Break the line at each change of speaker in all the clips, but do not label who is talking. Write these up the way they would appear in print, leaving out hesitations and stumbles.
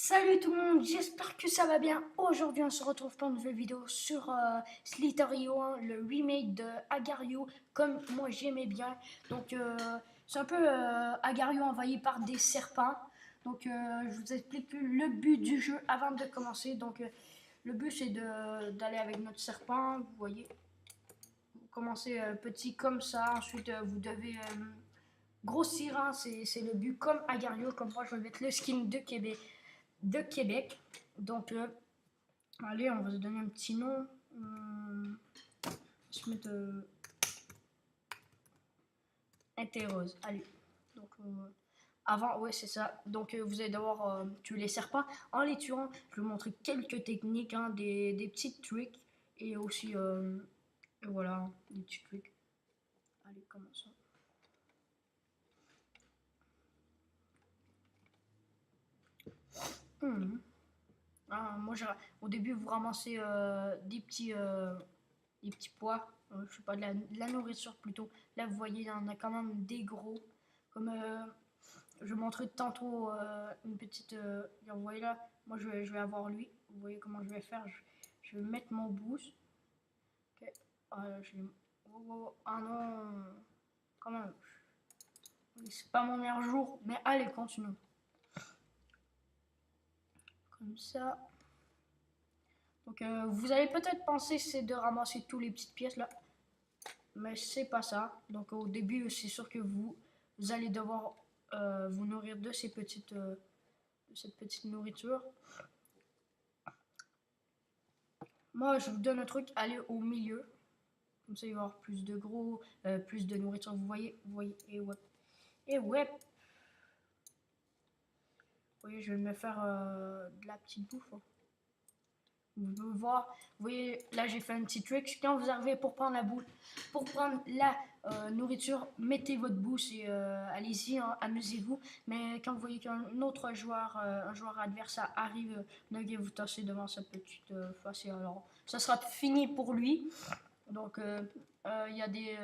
Salut tout le monde, j'espère que ça va bien. Aujourd'hui, on se retrouve pour une nouvelle vidéo sur Slither.io, le remake de Agario, comme moi j'aimais bien. Donc, c'est un peu Agario envahi par des serpents. Donc, je vous explique le but du jeu avant de commencer. Donc, le but c'est d'aller avec notre serpent. Vous voyez, vous commencez petit comme ça. Ensuite, vous devez grossir, hein, c'est le but comme Agario. Comme moi, je vais mettre le skin de Québec. Donc, allez, on va se donner un petit nom. Je vais mettre Interrose. Allez. Donc, avant, ouais, c'est ça. Donc, vous allez devoir tuer les serpents. En les tuant, je vais vous montrer quelques techniques, hein, des petits tricks. Et aussi, voilà, des petits tricks. Allez, commençons. Moi, au début, vous ramassez des petits pois, je sais pas, de la nourriture plutôt. Là, vous voyez, il y en a quand même des gros. Comme je montrais tantôt une petite. Vous voyez là, moi je vais avoir lui. Vous voyez comment je vais faire. Je vais mettre mon boost. Ok. Ah non, quand même. C'est pas mon meilleur jour, mais allez, continuons. Comme ça. Donc vous allez peut-être penser c'est de ramasser toutes les petites pièces là, mais c'est pas ça. Donc au début c'est sûr que vous allez devoir vous nourrir de cette petite nourriture. Moi je vous donne un truc, allez au milieu, comme ça il va y avoir plus de gros, plus de nourriture. Vous voyez, et ouais. Vous voyez, je vais me faire de la petite bouffe, hein. Vous pouvez voir, vous voyez, là j'ai fait un petit trick. Quand vous arrivez pour prendre la nourriture, mettez votre bouche et allez-y, hein, amusez-vous. Mais quand vous voyez qu'un autre joueur, un joueur adverse arrive, ne vous tasser devant sa petite face. Et alors, ça sera fini pour lui. Donc, il y a des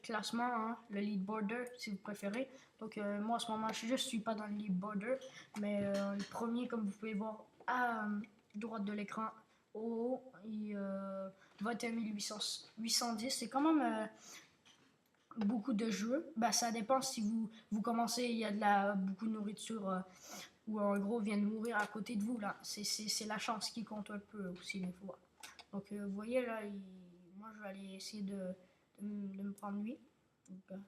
classements, hein, le leaderboarder si vous préférez. Donc, moi en ce moment, je ne suis pas dans le leaderboarder, mais le premier, comme vous pouvez voir à droite de l'écran, oh, et 21 810, c'est quand même beaucoup de jeux. Bah, ça dépend si vous commencez, il y a beaucoup de nourriture ou un gros vient de mourir à côté de vous. Là, c'est la chance qui compte un peu aussi des fois. Donc, vous voyez là, moi je vais aller essayer de me prendre lui. Donc,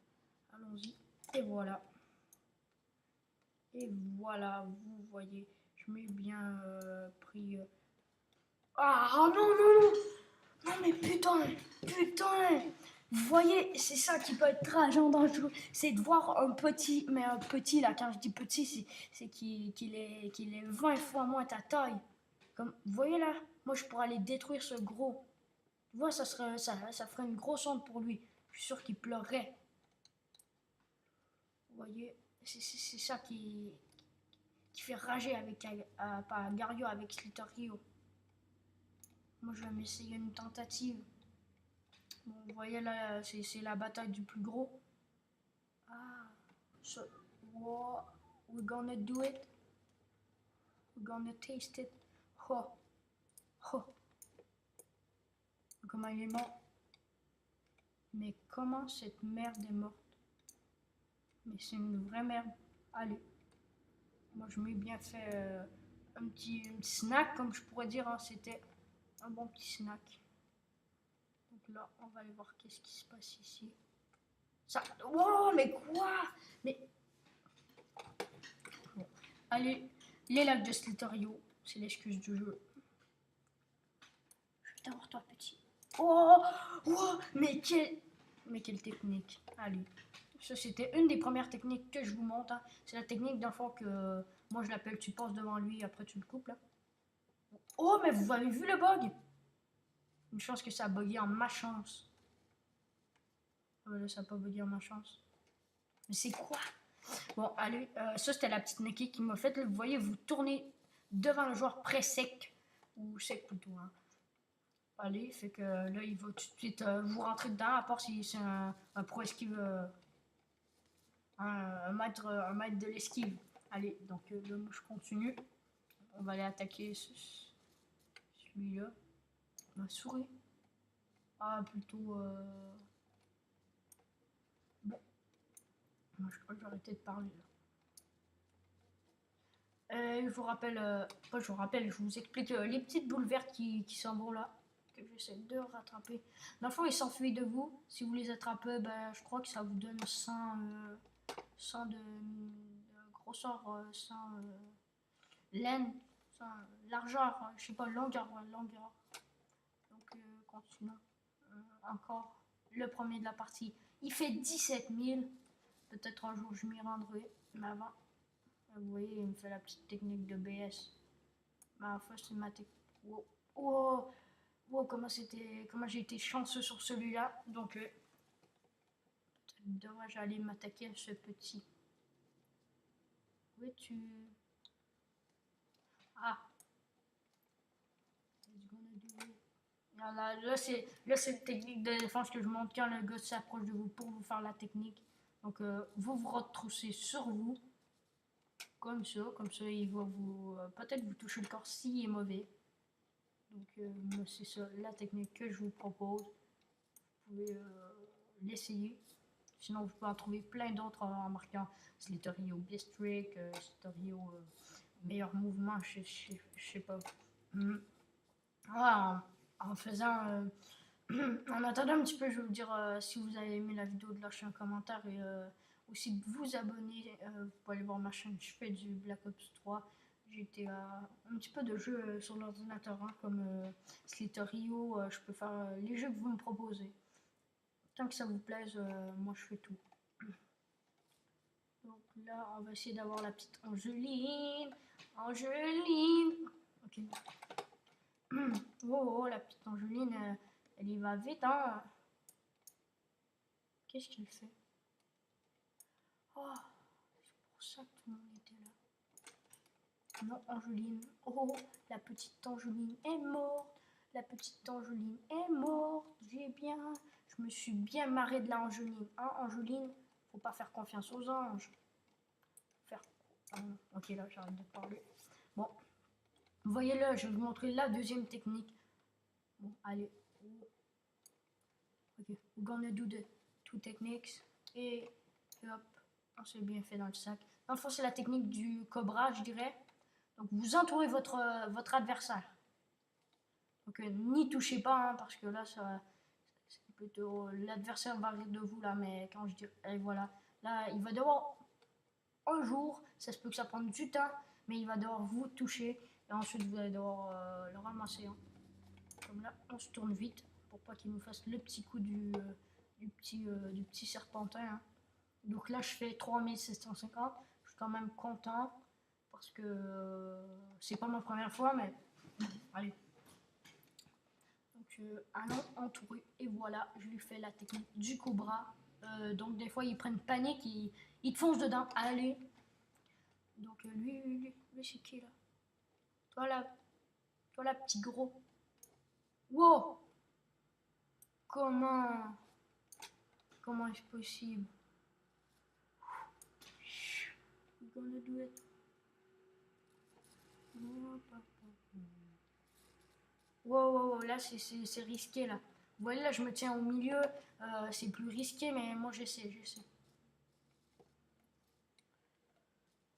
allons-y. Et voilà. Et voilà, vous voyez, je m'ai bien pris. Ah non, non, non! Non mais putain! Vous voyez, c'est ça qui peut être rageant dans le jeu, c'est de voir un petit, mais un petit là, quand je dis petit, c'est qu'il est 20 fois moins ta taille. Comme, vous voyez là, moi je pourrais aller détruire ce gros. Tu vois, ça ferait une grosse honte pour lui. Je suis sûr qu'il pleurerait. Vous voyez, c'est ça qui fait rager avec, pas Gario, avec Slither.io. Moi je vais m'essayer une tentative. Bon, vous voyez là, c'est la bataille du plus gros. Ah, so, whoa, we're gonna do it. We're gonna taste it. Oh, oh. Comment il est mort? Mais comment cette merde est morte? Mais c'est une vraie merde. Allez. Moi, je m'ai bien fait un petit snack, comme je pourrais dire, hein. C'était un bon petit snack. Donc là, on va aller voir qu'est-ce qui se passe ici. Ça. Oh, mais quoi? Mais. Bon. Allez, les lacs de Slither.io, c'est l'excuse du jeu. Je vais t'avoir toi, petit. Oh, oh, mais quelle technique. Allez. Ça, c'était une des premières techniques que je vous montre, hein. C'est la technique d'un fois que moi je l'appelle tu passes devant lui, après tu le coupes là. Oh, mais vous avez vu le bug? Une chance que ça a bugué en ma chance. Là, ça n'a pas bugué en ma chance. Mais c'est quoi? Bon, allez, ça c'était la petite niquée qui m'a fait. Là, vous voyez, vous tournez devant le joueur pré-sec. Ou sec plutôt, hein. Allez, fait que là, il va tout de suite vous rentrer dedans, à part si c'est un pro esquive, un maître de l'esquive. Allez, donc là, moi, je continue. on va aller attaquer celui-là. Ma souris. Ah, plutôt... Bon. Moi, je crois que j'ai arrêté de parler, là. Je vous rappelle... Pas je vous rappelle, je vous explique les petites boules vertes qui s'en vont là. Que j'essaie de rattraper. Dans le fond, ils s'enfuient de vous. Si vous les attrapez, ben, je crois que ça vous donne 100 de grosseur, 100 laine, 100 largeur, je sais pas, longueur, ouais, longueur. Donc, continuons. Encore le premier de la partie. Il fait 17 000. Peut-être un jour je m'y rendrai. Mais avant, vous voyez, il me fait la petite technique de BS. Ma first c'est ma technique. Wow. Oh, wow, comment j'ai été chanceux sur celui-là. Donc, peut-être devrais-je aller m'attaquer à ce petit. Où es-tu? Ah. Là, c'est une technique de défense que je montre quand le gars s'approche de vous pour vous faire la technique. Donc, vous vous retroussez sur vous. Comme ça, il va vous... peut-être vous toucher le corps s'il est mauvais. Donc, c'est ça, la technique que je vous propose. Vous pouvez l'essayer. Sinon, vous pouvez en trouver plein d'autres en marquant Slither.io Bistric, Slither.io meilleur mouvement, je sais pas. Ah, en faisant... en attendant un petit peu, je vais vous dire si vous avez aimé la vidéo, de lâcher un commentaire et aussi de vous abonner. Vous pouvez aller voir ma chaîne, je fais du Black Ops 3. J'ai été un petit peu de jeux sur l'ordinateur, hein, comme Slither.io. Je peux faire les jeux que vous me proposez. Tant que ça vous plaise, moi je fais tout. Donc là, on va essayer d'avoir la petite Angeline. Angeline. Ok. Oh, la petite Angeline, elle y va vite, hein. Qu'est-ce qu'il fait? Oh, c'est pour ça que tout le monde était là. Non, Angeline. Oh, la petite Angeline est morte. La petite Angeline est morte. Je me suis bien marré de la Angeline. Hein, Angeline, faut pas faire confiance aux anges. Ok, là, j'arrête de parler. Bon, vous voyez là, je vais vous montrer la deuxième technique. Bon, allez. Ok, we're gonna do the two techniques. Et hop, on s'est bien fait dans le sac. Dans le fond, c'est la technique du cobra, je dirais. Donc, vous entourez votre adversaire. Donc, n'y touchez pas, hein, parce que là, ça, c'est plutôt l'adversaire va rire de vous là. Mais quand je dis, et voilà, là, il va devoir un jour, ça se peut que ça prenne du temps, mais il va devoir vous toucher et ensuite vous allez devoir le ramasser. Hein. Comme là, on se tourne vite pour pas qu'il nous fasse le petit coup du petit serpentin. Hein. Donc là, je fais 3750. Je suis quand même content parce que c'est pas ma première fois, mais allez. Donc, allons entouré et voilà, je lui fais la technique du cobra. Donc des fois, ils prennent panique, ils te foncent dedans. Allez. Donc lui c'est qui là? Toi là, petit gros. Wow! Comment est-ce possible? We're gonna do it. Wow, là c'est risqué là. Vous voyez là, je me tiens au milieu. C'est plus risqué, mais moi j'essaie.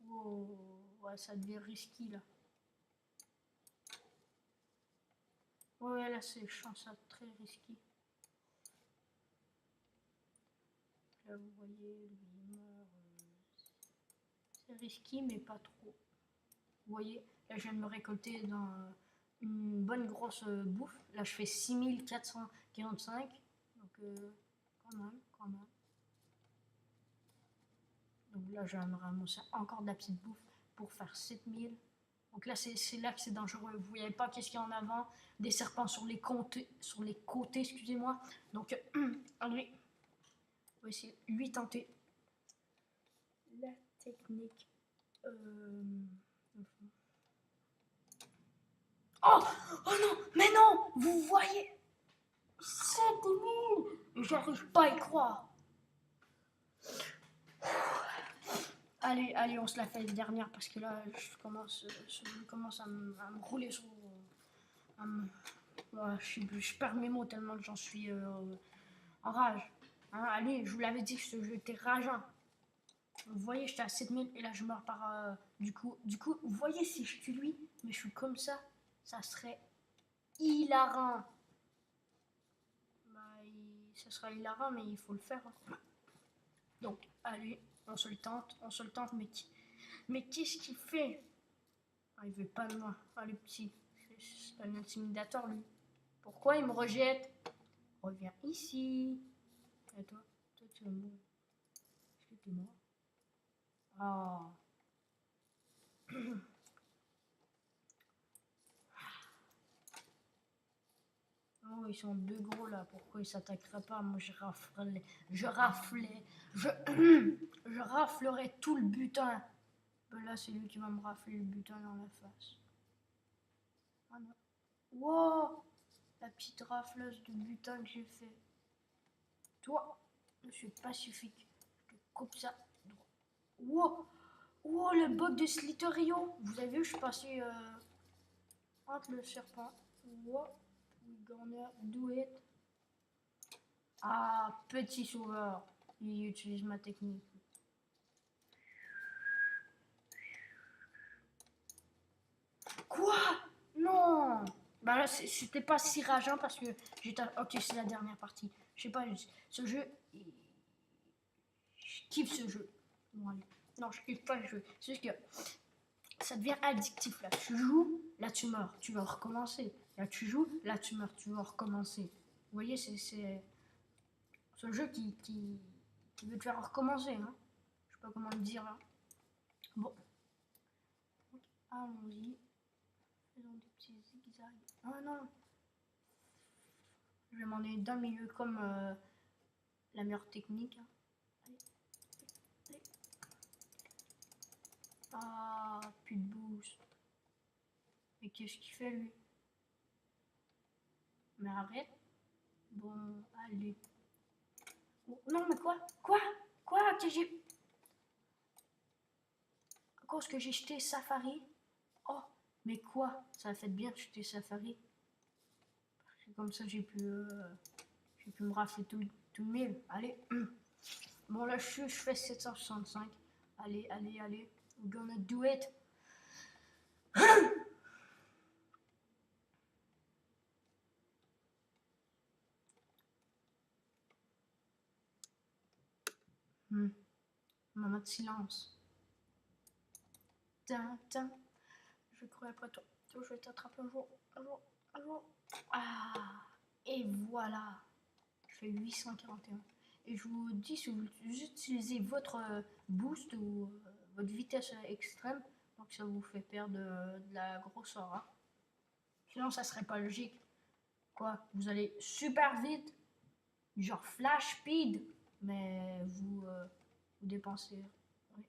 Wow, ouais, ça devient risqué là. Ouais, là c'est, je sens ça très risqué. Là vous voyez, lui meurt. C'est risqué, mais pas trop. Vous voyez, là je viens de me récolter dans une bonne grosse bouffe. Là je fais 6445. Donc quand même. Donc là je vais me ramasser encore de la petite bouffe pour faire 7000. Donc là c'est là que c'est dangereux. Vous voyez pas qu'est-ce qu'il y a en avant. Des serpents sur les côtés, excusez-moi. Donc allez, on va essayer de lui tenter la technique. Oh non, mais non, vous voyez, 7000, j'arrive pas à y croire. Allez, on se la fait une dernière parce que là, je commence à me rouler sur... Ouais, je perds mes mots tellement que j'en suis en rage. Hein, allez, je vous l'avais dit que ce jeu était rageant. Vous voyez, j'étais à 7000 et là je meurs par... du coup, vous voyez, si je tue lui, mais je suis comme ça serait hilarant. Bah, ça sera hilarant, mais il faut le faire. Hein. Donc, allez, on se le tente, mais qu'est-ce qu'il fait? Ah, il veut pas de moi. Ah, le petit, c'est un intimidateur, lui. Pourquoi il me rejette? Reviens ici. Et toi tu es mort. Est-ce que tu es mort? Ah. Oh, ils sont deux gros là, pourquoi ils s'attaqueraient pas? Moi je raflerai tout le butin. Ben là, c'est lui qui va me rafler le butin dans la face. Ah non. Wow, la petite rafleuse de butin que j'ai fait. Toi, je suis pacifique. Je te coupe ça. Wow, wow, le bug de Slitherio. Vous avez vu, je suis passé entre le serpent. Wow, we gonna do it. Ah, petit sauveur. Il utilise ma technique. Quoi? Non. Bah là, c'était pas si rageant parce que j'étais... Ok, c'est la dernière partie. Je sais pas, ce jeu... Je kiffe ce jeu. Bon, allez. Non, je kiffe pas le jeu. C'est juste que ça devient addictif. Là, tu joues, là, tu meurs. Tu vas recommencer. Là, tu joues, là, tu meurs. Tu vas recommencer. Vous voyez, c'est ce jeu qui veut te faire recommencer. Hein. Je sais pas comment le dire. Hein. Bon. Allons-y. Faisons des petits zigzags. Ah non. Je vais m'en aller d'un milieu comme la meilleure technique. Hein. Allez. Allez. Ah, plus de boost. Mais qu'est-ce qu'il fait lui? Mais arrête. Bon, allez. Oh, non, mais quoi? Quoi que j'ai... À cause que j'ai jeté Safari? Oh, mais quoi? Ça a fait bien de jeter Safari. Comme ça, j'ai pu me rafler tout le mille. Allez. Bon, là, je fais 765. Allez. We're gonna do it. Moment de silence. Tin. Je vais courir après toi. Je vais t'attraper un jour. Ah, et voilà. Je fais 841. Et je vous dis, si vous utilisez votre boost ou votre vitesse extrême, donc ça vous fait perdre de la grosseur. Hein. Sinon, ça serait pas logique. Quoi? Vous allez super vite, genre flash speed, mais vous dépensez. Oui.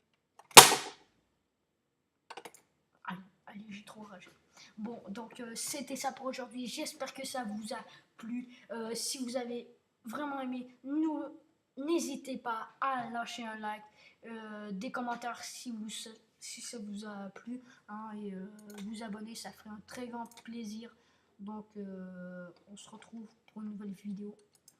Allez, j'ai trop ragé. Bon, donc c'était ça pour aujourd'hui. J'espère que ça vous a plu. Si vous avez vraiment aimé, n'hésitez pas à lâcher un like, des commentaires si ça vous a plu, hein, et vous abonner, ça ferait un très grand plaisir. Donc, on se retrouve pour une nouvelle vidéo.